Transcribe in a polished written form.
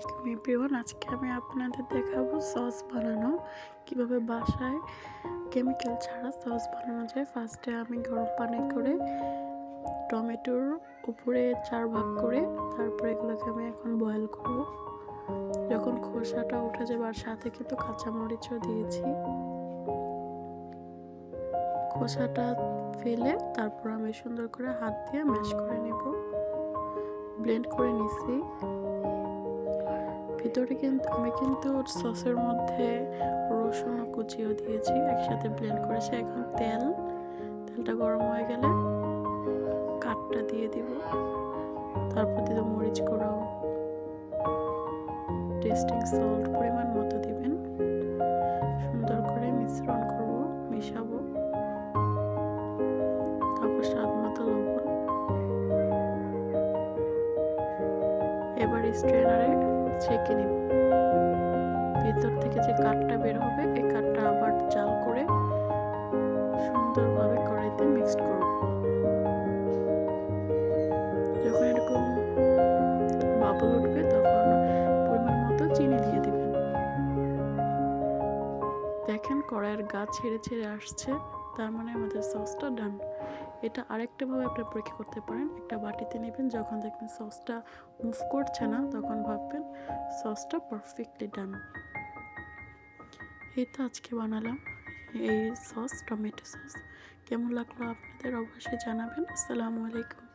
আলাইকুম এভরিওয়ান। আজকে আমি আপনাদের দেখাবো সস বানানো, কিভাবে বাসায় কেমিক্যাল ছাড়া সস বানানো যায়। ফার্স্টে আমি গরম পানি করে টমেটোর উপরে 4 ভাগ করে তারপরে এগুলোকে আমি এখন বয়েল করব। যখন খোসাটা উঠে যাবে, আর সাথে কিন্তু কাঁচামরিচও দিয়েছি, খোসাটা ফেলে তারপর আমি সুন্দর করে হাত দিয়ে ম্যাশ করে নেব। ব্লেন্ড করে নিছি। ভিতরে আমি কিন্তু সসের মধ্যে রসুন কুচিও দিয়েছি, একসাথে ব্লেন্ড করেছি। এখন তেলটা গরম হয়ে গেলে কাঠটা দিয়ে দিব, তারপর দিব মরিচ গুঁড়ো, টেস্টিং সল্ট পরিমাণ মতো দিবেন। সুন্দর করে মিশ্রণ করব, মিশাবো, তারপর স্বাদ মতো লবণ। এবার স্ট্রেনারে ছেঁকে নিব। ভিতর থেকে যে কাঠটা বের হবে, এই কাঠটা আবার জাল করে সুন্দরভাবে কড়াইতে মিক্সড করব। যখন এরকম বাবল উঠবে তখন পরিমাণ মতো চিনি দিয়ে দিবেন। দেখেন কড়াইয়ের গা ছেড়ে ছেড়ে আসছে, তার মানে আমাদের সসটা ডান। এটা আরেকটা ভাবে আপনি পরীক্ষা করতে পারেন। একটা বাটিতে নেবেন, যখন দেখবেন সসটা মুভ করছে না তখন ভাববেন সসটা পারফেক্টলি ডান। এই তো আজকে বানালাম এই সস, টমেটো সস। কেমন লাগলো আপনাদের অবশ্যই জানাবেন। আসসালামু আলাইকুম।